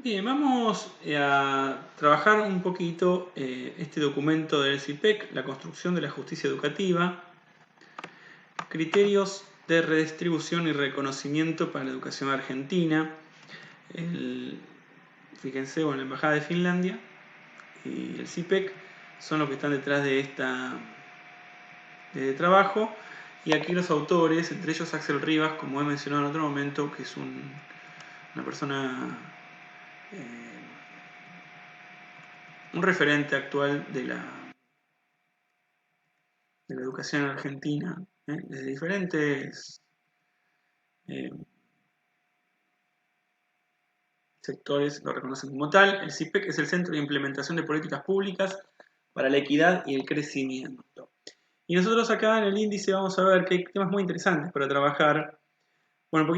Bien, vamos a trabajar un poquito este documento del CIPEC, la construcción de la justicia educativa, criterios de redistribución y reconocimiento para la educación argentina. Fíjense, la Embajada de Finlandia y el CIPEC son los que están detrás de este trabajo. Y aquí los autores, entre ellos Axel Rivas, como he mencionado en otro momento, que es una persona... un referente actual de la educación en Argentina, desde diferentes eh, sectores lo reconocen como tal. El CIPEC es el Centro de Implementación de Políticas Públicas para la Equidad y el Crecimiento. Y nosotros acá en el índice vamos a ver que hay temas muy interesantes para trabajar. Bueno,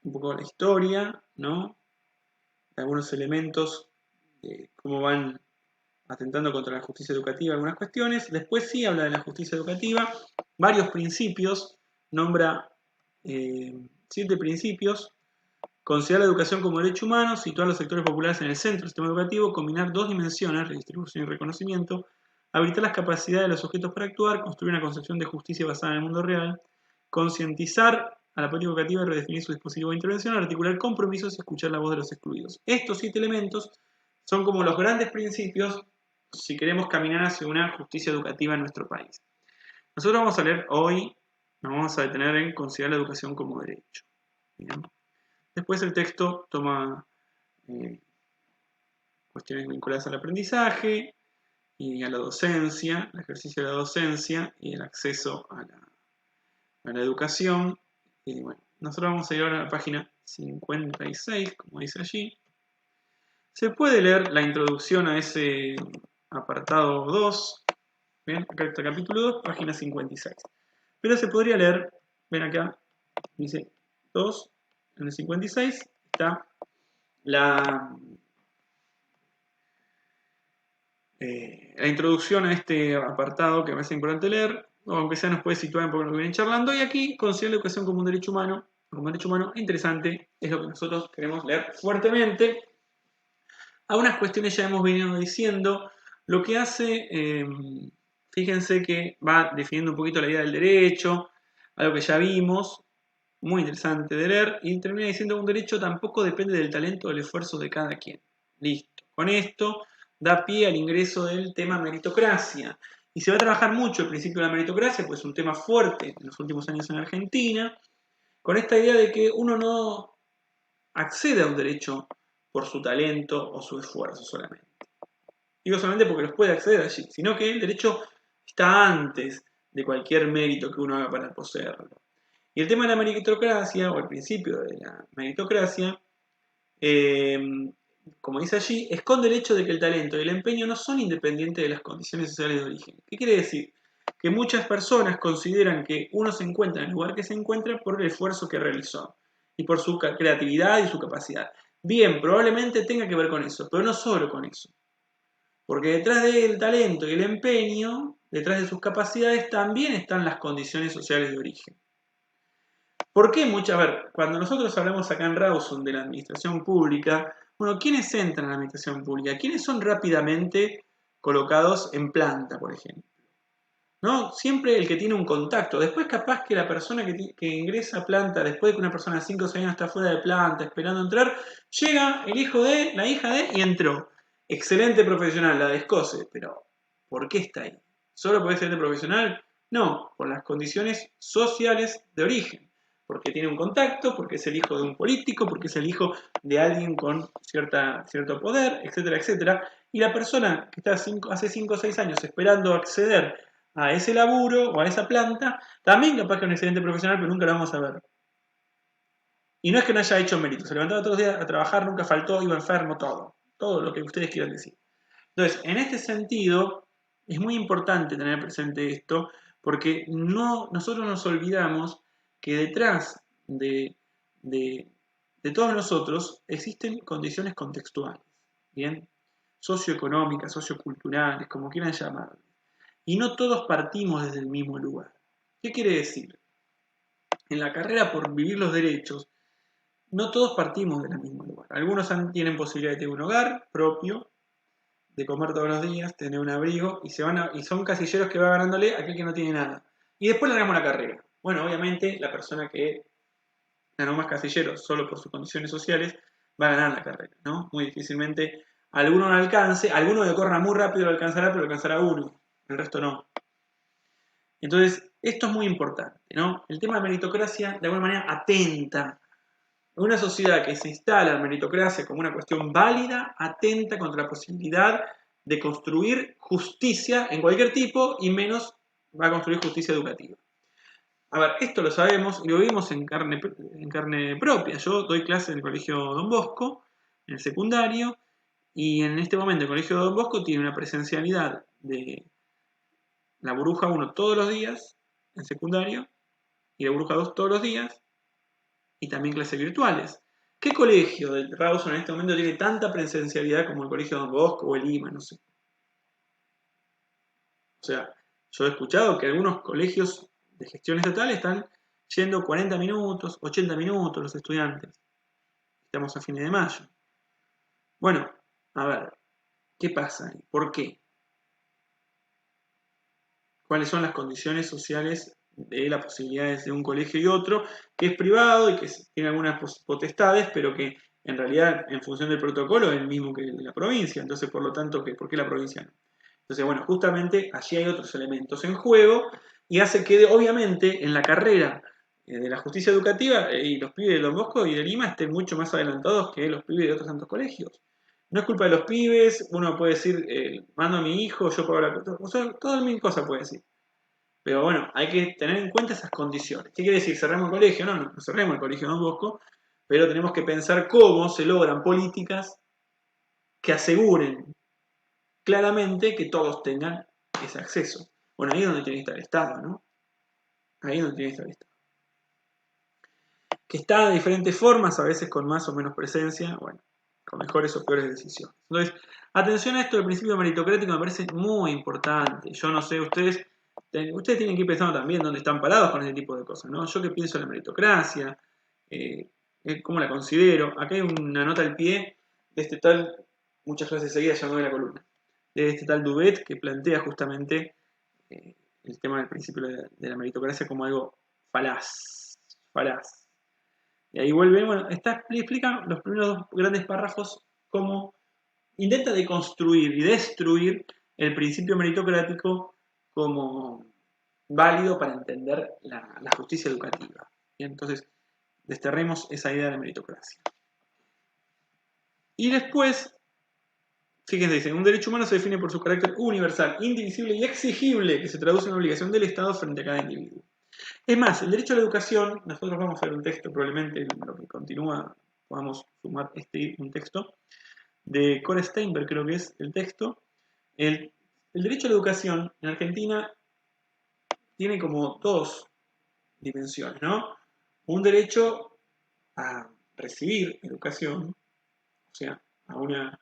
un poco la historia, ¿no? Algunos elementos de cómo van atentando contra la justicia educativa, algunas cuestiones. Después sí habla de la justicia educativa, varios principios, nombra 7 principios: considerar la educación como derecho humano, situar los sectores populares en el centro del sistema educativo, combinar dos dimensiones, redistribución y reconocimiento, habilitar las capacidades de los sujetos para actuar, construir una concepción de justicia basada en el mundo real, concientizar a la política educativa y redefinir su dispositivo de intervención, articular compromisos y escuchar la voz de los excluidos. Estos 7 elementos son como los grandes principios si queremos caminar hacia una justicia educativa en nuestro país. Nosotros vamos a leer hoy, nos vamos a detener en considerar la educación como derecho. ¿Bien? Después el texto toma cuestiones vinculadas al aprendizaje y a la docencia, el ejercicio de la docencia y el acceso a la educación. Y bueno, nosotros vamos a ir ahora a la página 56, como dice allí. Se puede leer la introducción a ese apartado 2. Bien, acá está el capítulo 2, página 56. Pero se podría leer, ven acá, dice 2, en el 56 está la introducción a este apartado que me parece importante leer, o aunque sea nos puede situar un poco en lo que vienen charlando. Y aquí considera la educación como un derecho humano, interesante, es lo que nosotros queremos leer fuertemente. Algunas cuestiones ya hemos venido diciendo. Lo que hace, fíjense que va definiendo un poquito la idea del derecho, algo que ya vimos, muy interesante de leer, y termina diciendo que un derecho tampoco depende del talento o del esfuerzo de cada quien. Listo. Con esto da pie al ingreso del tema meritocracia. Y se va a trabajar mucho el principio de la meritocracia, pues es un tema fuerte en los últimos años en Argentina, con esta idea de que uno no accede a un derecho por su talento o su esfuerzo solamente. Digo solamente porque los puede acceder allí, sino que el derecho está antes de cualquier mérito que uno haga para poseerlo. Y el tema de la meritocracia, o el principio de la meritocracia, como dice allí, esconde el hecho de que el talento y el empeño no son independientes de las condiciones sociales de origen. ¿Qué quiere decir? Que muchas personas consideran que uno se encuentra en el lugar que se encuentra por el esfuerzo que realizó y por su creatividad y su capacidad. Bien, probablemente tenga que ver con eso, pero no solo con eso. Porque detrás del talento y el empeño, detrás de sus capacidades, también están las condiciones sociales de origen. ¿Por qué muchas? A ver, cuando nosotros hablamos acá en Rawson de la administración pública, bueno, ¿quiénes entran en la administración pública? ¿Quiénes son rápidamente colocados en planta, por ejemplo? ¿No? Siempre el que tiene un contacto. Después capaz que la persona que ingresa a planta, después de que una persona de 5 o 6 años está fuera de planta esperando entrar, llega el hijo de, la hija de y entró. Excelente profesional, la descoce, pero ¿por qué está ahí? ¿Solo por excelente profesional? No, por las condiciones sociales de origen. Porque tiene un contacto, porque es el hijo de un político, porque es el hijo de alguien con cierto poder, etcétera, etcétera. Y la persona que está hace 5 o 6 años esperando acceder a ese laburo o a esa planta, también capaz que es un excelente profesional, pero nunca lo vamos a ver. Y no es que no haya hecho mérito, se levantaba todos los días a trabajar, nunca faltó, iba enfermo, todo lo que ustedes quieran decir. Entonces, en este sentido, es muy importante tener presente esto, porque nosotros nos olvidamos que detrás de todos nosotros existen condiciones contextuales, ¿bien? Socioeconómicas, socioculturales, como quieran llamarlo. Y no todos partimos desde el mismo lugar. ¿Qué quiere decir? En la carrera por vivir los derechos, no todos partimos del mismo lugar. Algunos tienen posibilidad de tener un hogar propio, de comer todos los días, tener un abrigo, y son casilleros que va ganándole a aquel que no tiene nada. Y después le damos la carrera. Bueno, obviamente la persona que ganó más casilleros solo por sus condiciones sociales va a ganar la carrera, ¿no? Muy difícilmente alguno no alcance, alguno que corra muy rápido lo alcanzará, pero lo alcanzará uno, el resto no. Entonces, esto es muy importante, ¿no? El tema de meritocracia, de alguna manera, atenta. Una sociedad que se instala la meritocracia como una cuestión válida, atenta contra la posibilidad de construir justicia en cualquier tipo y menos va a construir justicia educativa. A ver, esto lo sabemos y lo vimos en carne propia. Yo doy clase en el colegio Don Bosco, en el secundario, y en este momento el colegio Don Bosco tiene una presencialidad de la burbuja 1 todos los días en secundario y la burbuja 2 todos los días y también clases virtuales. ¿Qué colegio de Rawson en este momento tiene tanta presencialidad como el colegio Don Bosco o el IMA? No sé. O sea, yo he escuchado que algunos colegios de gestión estatal están yendo 40 minutos, 80 minutos los estudiantes. Estamos a fines de mayo. Bueno, a ver, ¿qué pasa ahí? ¿Por qué? ¿Cuáles son las condiciones sociales de las posibilidades de un colegio y otro, que es privado y que tiene algunas potestades, pero que en realidad, en función del protocolo, es el mismo que el de la provincia? Entonces, por lo tanto, ¿por qué la provincia no? Entonces, bueno, justamente allí hay otros elementos en juego y hace que, obviamente, en la carrera de la justicia educativa y los pibes de Don Bosco y de Lima estén mucho más adelantados que los pibes de otros tantos colegios. No es culpa de los pibes, uno puede decir, mando a mi hijo, yo pago la... O sea, todas mil cosas puede decir. Pero bueno, hay que tener en cuenta esas condiciones. ¿Qué quiere decir? ¿Cerramos el colegio? No, no cerremos el colegio Don Bosco, pero tenemos que pensar cómo se logran políticas que aseguren claramente que todos tengan ese acceso. Bueno, ahí es donde tiene que estar el Estado, ¿no? Ahí es donde tiene que estar el Estado. Que está de diferentes formas, a veces con más o menos presencia, bueno, con mejores o peores decisiones. Entonces, atención a esto, el principio meritocrático me parece muy importante. Yo no sé, ustedes tienen que ir pensando también dónde están parados con ese tipo de cosas, ¿no? Yo qué pienso de la meritocracia, cómo la considero. Acá hay una nota al pie de este tal, muchas frases seguidas ya no de la columna, de este tal Dubet que plantea justamente el tema del principio de la meritocracia como algo falaz, falaz. Y ahí vuelve, bueno, explica los primeros dos grandes párrafos cómo intenta deconstruir y destruir el principio meritocrático como válido para entender la justicia educativa. Y entonces, desterremos esa idea de meritocracia. Y después, fíjense, dice, un derecho humano se define por su carácter universal, indivisible y exigible, que se traduce en una obligación del Estado frente a cada individuo. Es más, el derecho a la educación, nosotros vamos a ver un texto, probablemente en lo que continúa podamos sumar un texto, de Cora Steinberg creo que es el texto. El derecho a la educación en Argentina tiene como dos dimensiones, ¿no? Un derecho a recibir educación, o sea, a una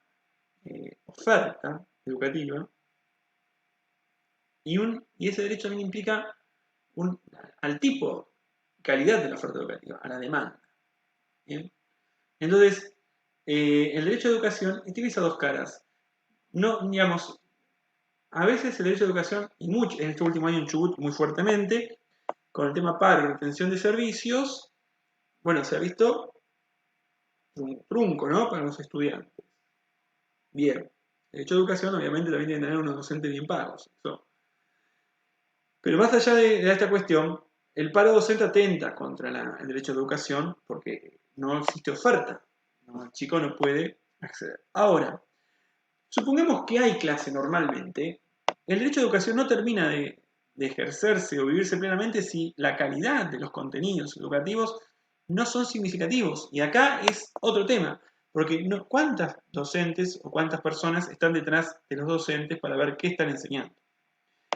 oferta educativa, y ese derecho también implica al tipo, calidad de la oferta educativa, a la demanda. ¿Bien? Entonces, el derecho a educación tiene esas dos caras. No, digamos, a veces el derecho a educación, y mucho, en este último año en Chubut muy fuertemente, con el tema paro y retención de servicios, bueno, se ha visto un trunco, ¿no? Para los estudiantes. Bien. El derecho a educación, obviamente, también tiene que tener unos docentes bien pagos. Eso. Pero más allá de esta cuestión, el paro docente atenta contra el derecho a educación porque no existe oferta. ¿No? El chico no puede acceder. Ahora, supongamos que hay clase normalmente, el derecho a educación no termina de ejercerse o vivirse plenamente si la calidad de los contenidos educativos no son significativos. Y acá es otro tema, porque ¿cuántas docentes o cuántas personas están detrás de los docentes para ver qué están enseñando?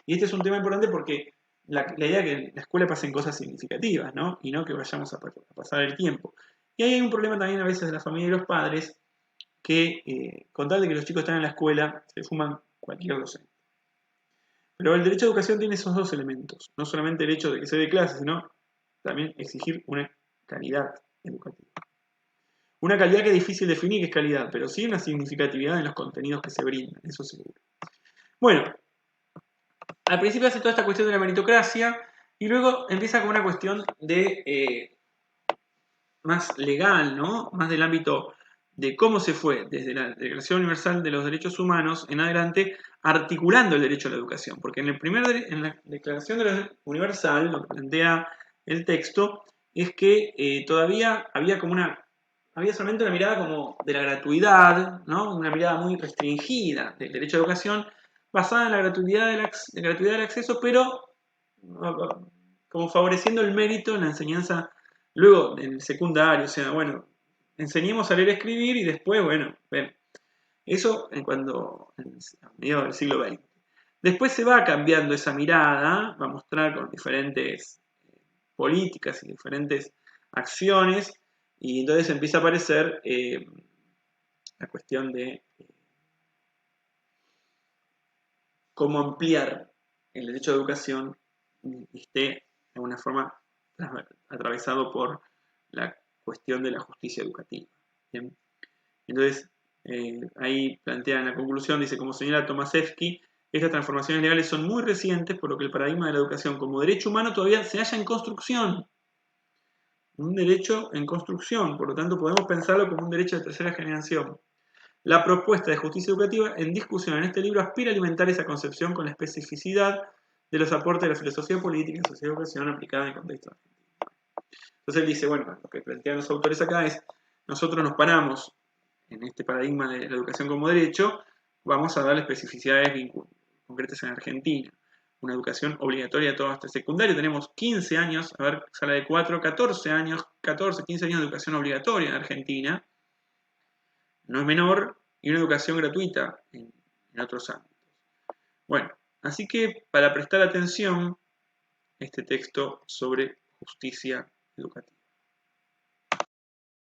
Y este es un tema importante porque la idea es que en la escuela pasen cosas significativas, ¿no? Y no que vayamos a pasar el tiempo. Y ahí hay un problema también a veces de la familia y los padres que, con tal de que los chicos están en la escuela, se fuman cualquier docente. Pero el derecho a educación tiene esos dos elementos. No solamente el hecho de que se dé clase, sino también exigir una calidad educativa. Una calidad que es difícil definir qué es calidad, pero sí una significatividad en los contenidos que se brindan, eso seguro. Bueno, al principio hace toda esta cuestión de la meritocracia y luego empieza con una cuestión de más legal, ¿no? Más del ámbito de cómo se fue desde la Declaración Universal de los Derechos Humanos en adelante articulando el derecho a la educación, porque en la Declaración Universal lo que plantea el texto es que todavía había había solamente una mirada como de la gratuidad, ¿no? Una mirada muy restringida del derecho a la educación basada en la gratuidad del acceso, pero como favoreciendo el mérito en la enseñanza luego en el secundario, o sea, bueno, enseñemos a leer y escribir y después, bueno, ven, eso a mediados del siglo XX. Después se va cambiando esa mirada, va a mostrar con diferentes políticas y diferentes acciones, y entonces empieza a aparecer la cuestión de cómo ampliar el derecho a educación y esté de alguna forma atravesado por la cuestión de la justicia educativa. ¿Bien? Entonces, ahí plantea en la conclusión, dice, como señala Tomaszewski, estas transformaciones legales son muy recientes, por lo que el paradigma de la educación como derecho humano todavía se halla en construcción. Un derecho en construcción, por lo tanto podemos pensarlo como un derecho de tercera generación. La propuesta de justicia educativa en discusión en este libro aspira a alimentar esa concepción con la especificidad de los aportes de la filosofía política y sociedad de educación aplicada en el contexto argentino. Entonces él dice, bueno, lo que plantean los autores acá es, nosotros nos paramos en este paradigma de la educación como derecho, vamos a darle especificidades concretas en Argentina. Una educación obligatoria a todo hasta el secundario. Tenemos 15 años, a ver, sala de 4, 14 años, 14, 15 años de educación obligatoria en Argentina. No es menor, y una educación gratuita en otros ámbitos. Bueno, así que para prestar atención, este texto sobre justicia educativa.